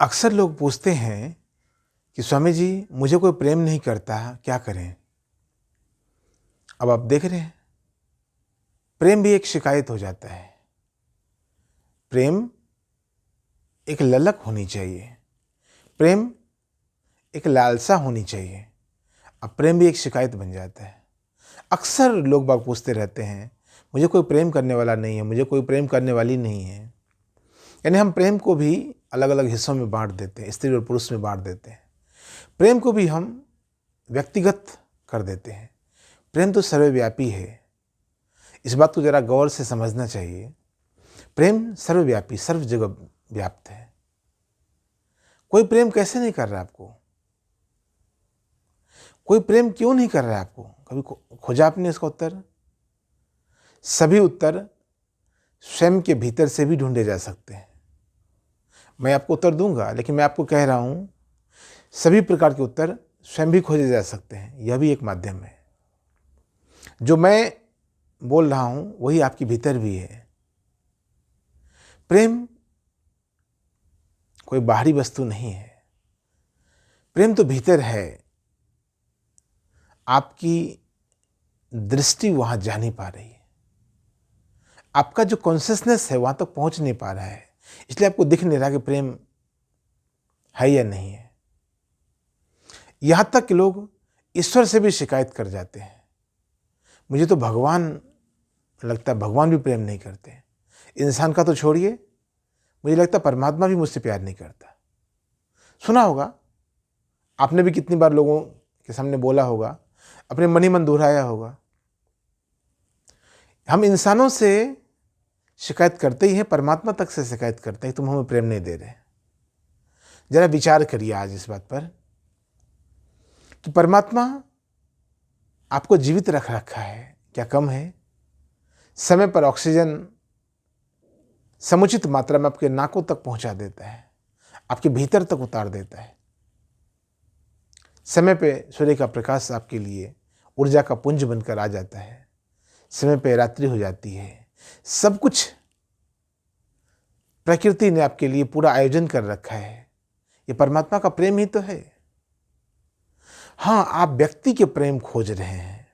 अक्सर लोग पूछते हैं कि स्वामी जी मुझे कोई प्रेम नहीं करता, क्या करें? अब आप देख रहे हैं, प्रेम भी एक शिकायत हो जाता है। प्रेम एक ललक होनी चाहिए, प्रेम एक लालसा होनी चाहिए। अब प्रेम भी एक शिकायत बन जाता है। अक्सर लोग बाग पूछते रहते हैं, मुझे कोई प्रेम करने वाला नहीं है, मुझे कोई प्रेम करने वाली नहीं है। यानी हम प्रेम को भी अलग अलग हिस्सों में बांट देते हैं, स्त्री और पुरुष में बांट देते हैं। प्रेम को भी हम व्यक्तिगत कर देते हैं। प्रेम तो सर्वव्यापी है, इस बात को जरा गौर से समझना चाहिए। प्रेम सर्वव्यापी, सर्व जगह व्याप्त है। कोई प्रेम कैसे नहीं कर रहा आपको? कोई प्रेम क्यों नहीं कर रहा है आपको? कभी खोजा आपने इसका उत्तर? सभी उत्तर स्वयं के भीतर से भी ढूंढे जा सकते हैं। मैं आपको उत्तर दूंगा, लेकिन मैं आपको कह रहा हूं सभी प्रकार के उत्तर स्वयं भी खोजे जा सकते हैं। यह भी एक माध्यम है। जो मैं बोल रहा हूं वही आपके भीतर भी है। प्रेम कोई बाहरी वस्तु नहीं है, प्रेम तो भीतर है। आपकी दृष्टि वहां जा नहीं पा रही है, आपका जो कॉन्शियसनेस है वहां तक पहुंच नहीं पा रहा है, इसलिए आपको दिख नहीं रहा कि प्रेम है या नहीं है। यहां तक कि लोग ईश्वर से भी शिकायत कर जाते हैं, मुझे तो भगवान लगता है, भगवान भी प्रेम नहीं करते। इंसान का तो छोड़िए, मुझे लगता है परमात्मा भी मुझसे प्यार नहीं करता। सुना होगा आपने भी, कितनी बार लोगों के सामने बोला होगा, अपने मन ही मन दोहराया होगा। हम इंसानों से शिकायत करते ही हैं, परमात्मा तक से शिकायत करते हैं, तुम हमें प्रेम नहीं दे रहे। जरा विचार करिए आज इस बात पर कि परमात्मा आपको जीवित रख रखा है, क्या कम है? समय पर ऑक्सीजन समुचित मात्रा में आपके नाकों तक पहुंचा देता है, आपके भीतर तक उतार देता है। समय पे सूर्य का प्रकाश आपके लिए ऊर्जा का पुंज बनकर आ जाता है, समय पे रात्रि हो जाती है। सब कुछ प्रकृति ने आपके लिए पूरा आयोजन कर रखा है। ये परमात्मा का प्रेम ही तो है। हाँ, आप व्यक्ति के प्रेम खोज रहे हैं,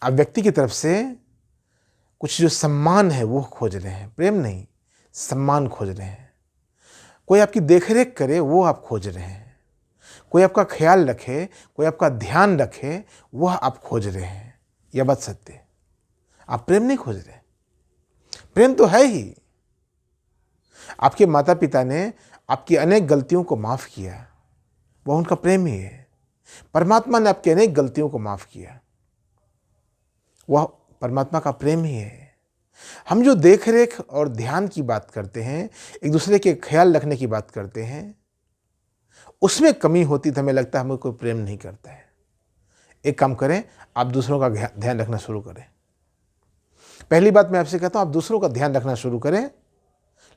आप व्यक्ति की तरफ से कुछ जो सम्मान है वो खोज रहे हैं, प्रेम नहीं, सम्मान खोज रहे हैं। कोई आपकी देखरेख करे वो आप खोज रहे हैं, कोई आपका ख्याल रखे, कोई आपका ध्यान रखे, वह आप खोज रहे हैं। यह बात सत्य है। आप प्रेम नहीं खोज रहे। प्रेम तो है ही। आपके माता पिता ने आपकी अनेक गलतियों को माफ किया, वह उनका प्रेम ही है। परमात्मा ने आपकी अनेक गलतियों को माफ किया, वह परमात्मा का प्रेम ही है। हम जो देख रेख और ध्यान की बात करते हैं, एक दूसरे के ख्याल रखने की बात करते हैं, उसमें कमी होती तो हमें लगता है हमें कोई प्रेम नहीं करता है। एक काम करें, आप दूसरों का ध्यान रखना शुरू करें। पहली बात मैं आपसे कहता हूं, आप दूसरों का ध्यान रखना शुरू करें,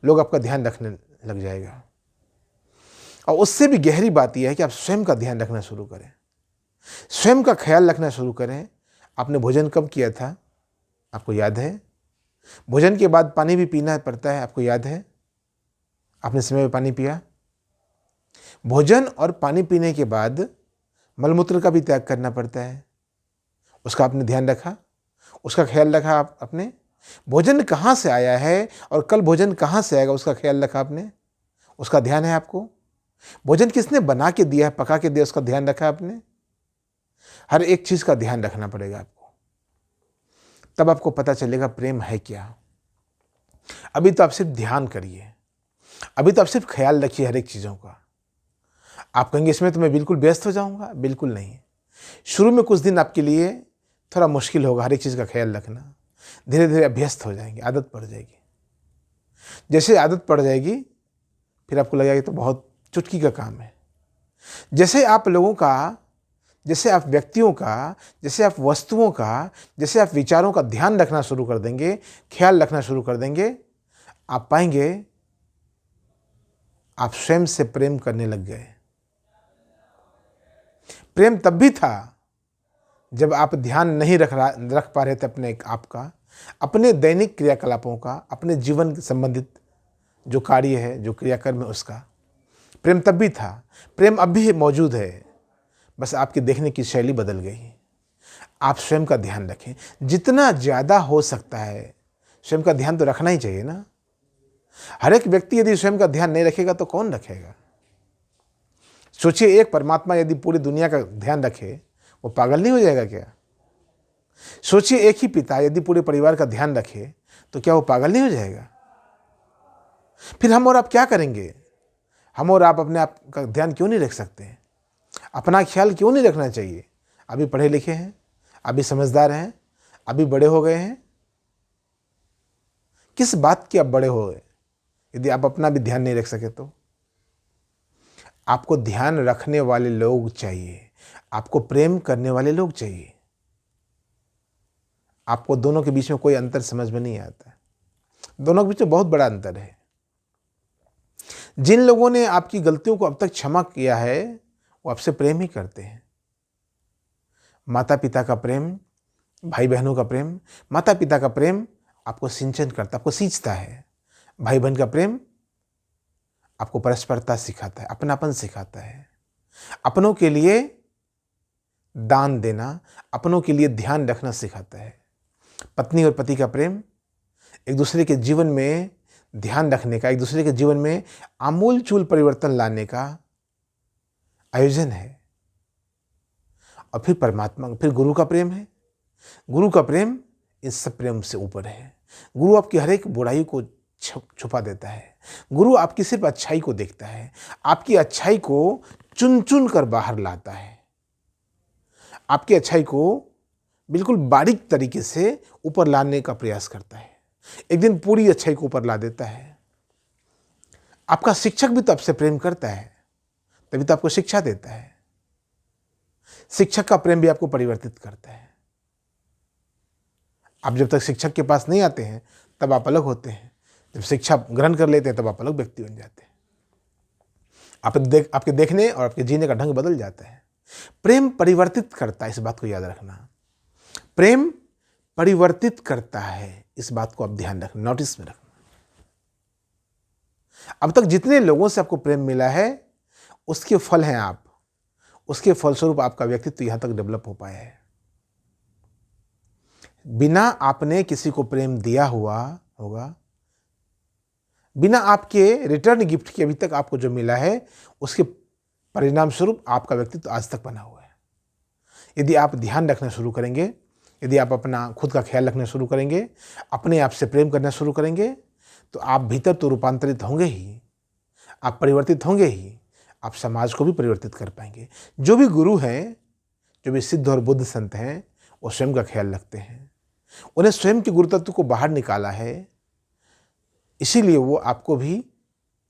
लोग आपका ध्यान रखने लग जाएगा। और उससे भी गहरी बात यह है कि आप स्वयं का ध्यान रखना शुरू करें, स्वयं का ख्याल रखना शुरू करें। आपने भोजन कब किया था, आपको याद है? भोजन के बाद पानी भी पीना पड़ता है, आपको याद है? आपने समय पर पानी पिया? भोजन और पानी पीने के बाद मलमूत्र का भी त्याग करना पड़ता है, उसका आपने ध्यान रखा, उसका ख्याल रखा आपने? भोजन कहाँ से आया है और कल भोजन कहाँ से आएगा, उसका ख्याल रखा आपने? उसका ध्यान है आपको? भोजन किसने बना के दिया है, पका के दिया, उसका ध्यान रखा आपने? हर एक चीज का ध्यान रखना पड़ेगा आपको, तब आपको पता चलेगा प्रेम है क्या। अभी तो आप सिर्फ ध्यान करिए, अभी तो आप सिर्फ ख्याल रखिए हर एक चीजों का। आप कहेंगे इसमें तो मैं बिल्कुल व्यस्त हो जाऊंगा, बिल्कुल नहीं। शुरू में कुछ दिन आपके लिए थोड़ा मुश्किल होगा हर एक चीज का ख्याल रखना, धीरे धीरे अभ्यस्त हो जाएंगे, आदत पड़ जाएगी। जैसे आदत पड़ जाएगी फिर आपको लगेगा तो बहुत चुटकी का काम है। जैसे आप लोगों का, जैसे आप व्यक्तियों का, जैसे आप वस्तुओं का, जैसे आप विचारों का ध्यान रखना शुरू कर देंगे, ख्याल रखना शुरू कर देंगे, आप पाएंगे आप स्वयं से प्रेम करने लग गए। प्रेम तब भी था जब आप ध्यान नहीं रख पा रहे थे अपने आप का, अपने दैनिक क्रियाकलापों का, अपने जीवन संबंधित जो कार्य है, जो क्रियाकर्म है उसका। प्रेम तब भी था, प्रेम अब भी मौजूद है, बस आपकी देखने की शैली बदल गई। आप स्वयं का ध्यान रखें, जितना ज़्यादा हो सकता है स्वयं का ध्यान तो रखना ही चाहिए ना। हर एक व्यक्ति यदि स्वयं का ध्यान नहीं रखेगा तो कौन रखेगा? सोचिए, एक परमात्मा यदि पूरी दुनिया का ध्यान रखे, वो पागल नहीं हो जाएगा क्या? सोचिए, एक ही पिता यदि पूरे परिवार का ध्यान रखे तो क्या वो पागल नहीं हो जाएगा? फिर हम और आप क्या करेंगे? हम और आप अपने आप का ध्यान क्यों नहीं रख सकते? अपना ख्याल क्यों नहीं रखना चाहिए? अभी पढ़े लिखे हैं, अभी समझदार हैं, अभी बड़े हो गए हैं। किस बात के आप बड़े हो गए यदि आप अपना भी ध्यान नहीं रख सके तो? आपको ध्यान रखने वाले लोग चाहिए, आपको प्रेम करने वाले लोग चाहिए। आपको दोनों के बीच में कोई अंतर समझ में नहीं आता। दोनों के बीच में बहुत बड़ा अंतर है। जिन लोगों ने आपकी गलतियों को अब तक क्षमा किया है वो आपसे प्रेम ही करते हैं। माता पिता का प्रेम, भाई बहनों का प्रेम, माता पिता का प्रेम आपको सिंचन करता, आपको सींचता है। भाई बहन का प्रेम आपको परस्परता सिखाता है, अपनापन सिखाता है, अपनों के लिए दान देना, अपनों के लिए ध्यान रखना सिखाता है। पत्नी और पति का प्रेम एक दूसरे के जीवन में ध्यान रखने का, एक दूसरे के जीवन में आमूल चूल परिवर्तन लाने का आयोजन है। और फिर परमात्मा, फिर गुरु का प्रेम है। गुरु का प्रेम इन सब प्रेम से ऊपर है। गुरु आपकी हर एक बुराई को छुपा देता है। गुरु आपकी सिर्फ अच्छाई को देखता है, आपकी अच्छाई को चुन चुन कर बाहर लाता है, आपकी अच्छाई को बिल्कुल बारीक तरीके से ऊपर लाने का प्रयास करता है। एक दिन पूरी अच्छाई को ऊपर ला देता है। आपका शिक्षक भी तो आपसे प्रेम करता है, तभी तो आपको शिक्षा देता है। शिक्षक का प्रेम भी आपको परिवर्तित करता है। आप जब तक शिक्षक के पास नहीं आते हैं तब आप अलग होते हैं, जब शिक्षा ग्रहण कर लेते हैं तब आप अलग व्यक्ति बन जाते हैं। आपके देखने और आपके जीने का ढंग बदल जाता है। प्रेम परिवर्तित करता है, इस बात को याद रखना। प्रेम परिवर्तित करता है, इस बात को आप ध्यान रखना, नोटिस में रखना। अब तक जितने लोगों से आपको प्रेम मिला है उसके फल हैं आप, उसके फलस्वरूप आपका व्यक्तित्व यहां तक डेवलप हो पाया है। बिना आपने किसी को प्रेम दिया हुआ होगा, बिना आपके रिटर्न गिफ्ट के अभी तक आपको जो मिला है उसके परिणाम स्वरूप आपका व्यक्तित्व आज तक बना हुआ है। यदि आप ध्यान रखना शुरू करेंगे, यदि आप अपना खुद का ख्याल रखना शुरू करेंगे, अपने आप से प्रेम करना शुरू करेंगे, तो आप भीतर तो रूपांतरित होंगे ही, आप परिवर्तित होंगे ही, आप समाज को भी परिवर्तित कर पाएंगे। जो भी गुरु हैं, जो भी सिद्ध और बुद्ध संत हैं, वो स्वयं का ख्याल रखते हैं। उन्हें स्वयं के गुरु तत्व को बाहर निकाला है, इसीलिए वो आपको भी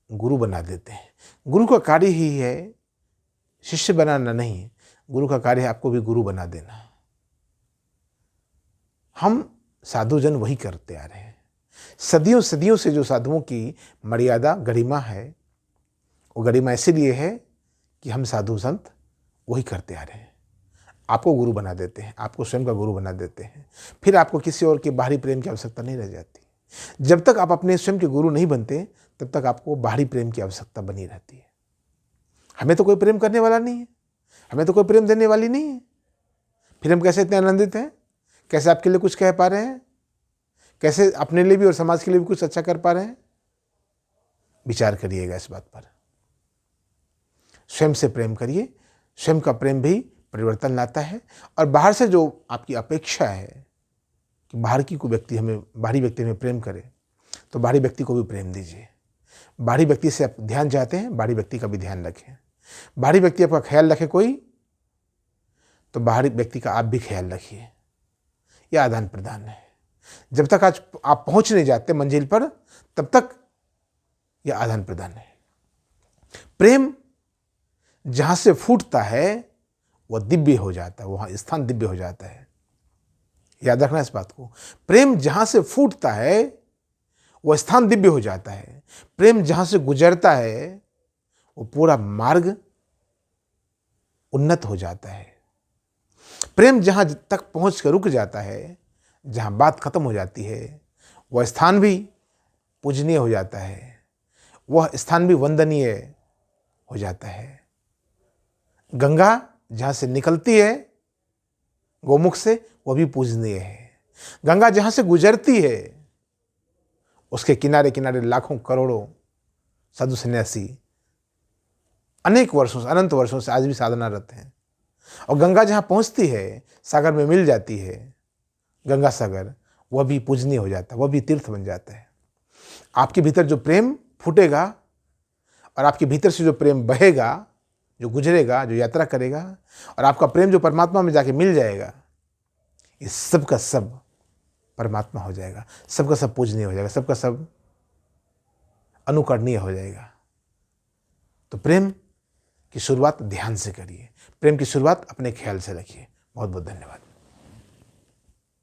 गुरु बना देते हैं। गुरु का कार्य ही है शिष्य बनाना नहीं, गुरु का कार्य है आपको भी गुरु बना देना। हम साधुजन वही करते आ रहे हैं। सदियों सदियों से जो साधुओं की मर्यादा गरिमा है, वो गरिमा इसीलिए है कि हम साधु संत वही करते आ रहे हैं। आपको गुरु बना देते हैं, आपको स्वयं का गुरु बना देते हैं। फिर आपको किसी और के बाहरी प्रेम की आवश्यकता नहीं रह जाती। जब तक आप अपने स्वयं के गुरु नहीं बनते तब तक आपको बाहरी प्रेम की आवश्यकता बनी रहती है। हमें तो कोई प्रेम करने वाला नहीं है, हमें तो कोई प्रेम देने वाली नहीं है, फिर हम कैसे इतने आनंदित हैं? कैसे आपके लिए कुछ कह पा रहे हैं? कैसे अपने लिए भी और समाज के लिए भी कुछ अच्छा कर पा रहे हैं? विचार करिएगा इस बात पर। स्वयं से प्रेम करिए, स्वयं का प्रेम भी परिवर्तन लाता है। और बाहर से जो आपकी अपेक्षा है कि बाहर की कोई व्यक्ति हमें, बाहरी व्यक्ति हमें प्रेम करे, तो बाहरी व्यक्ति को भी प्रेम दीजिए। बाहरी व्यक्ति से आप ध्यान चाहते हैं, बाहरी व्यक्ति का भी ध्यान रखें। बाहरी व्यक्ति आपका ख्याल रखे कोई, तो बाहरी व्यक्ति का आप भी ख्याल रखिए। यह आदान प्रदान है। जब तक आज आप पहुंच नहीं जाते मंजिल पर, तब तक यह आदान प्रदान है। प्रेम जहां से फूटता है वह दिव्य हो जाता है, वहां स्थान दिव्य हो जाता है। याद रखना इस बात को। प्रेम जहां से फूटता है वह स्थान दिव्य हो जाता है। प्रेम जहां से गुजरता है वो पूरा मार्ग उन्नत हो जाता है। प्रेम जहां तक पहुंच कर रुक जाता है, जहां बात खत्म हो जाती है, वह स्थान भी पूजनीय हो जाता है, वह स्थान भी वंदनीय हो जाता है। गंगा जहाँ से निकलती है गोमुख से, वो भी पूजनीय है। गंगा जहाँ से गुजरती है उसके किनारे किनारे लाखों करोड़ों साधु सन्यासी अनेक वर्षों से, अनंत वर्षों से आज भी साधनारत हैं। और गंगा जहाँ पहुँचती है, सागर में मिल जाती है, गंगा सागर, वह भी पूजनीय हो जाता है, वह भी तीर्थ बन जाता है। आपके भीतर जो प्रेम फूटेगा और आपके भीतर से जो प्रेम बहेगा, जो गुजरेगा, जो यात्रा करेगा, और आपका प्रेम जो परमात्मा में जाके मिल जाएगा, ये सब का सब परमात्मा हो जाएगा, सबका सब पूजनीय हो जाएगा, सबका सब अनुकरणीय हो जाएगा। तो प्रेम की शुरुआत ध्यान से करिए, प्रेम की शुरुआत अपने ख्याल से रखिए। बहुत बहुत धन्यवाद।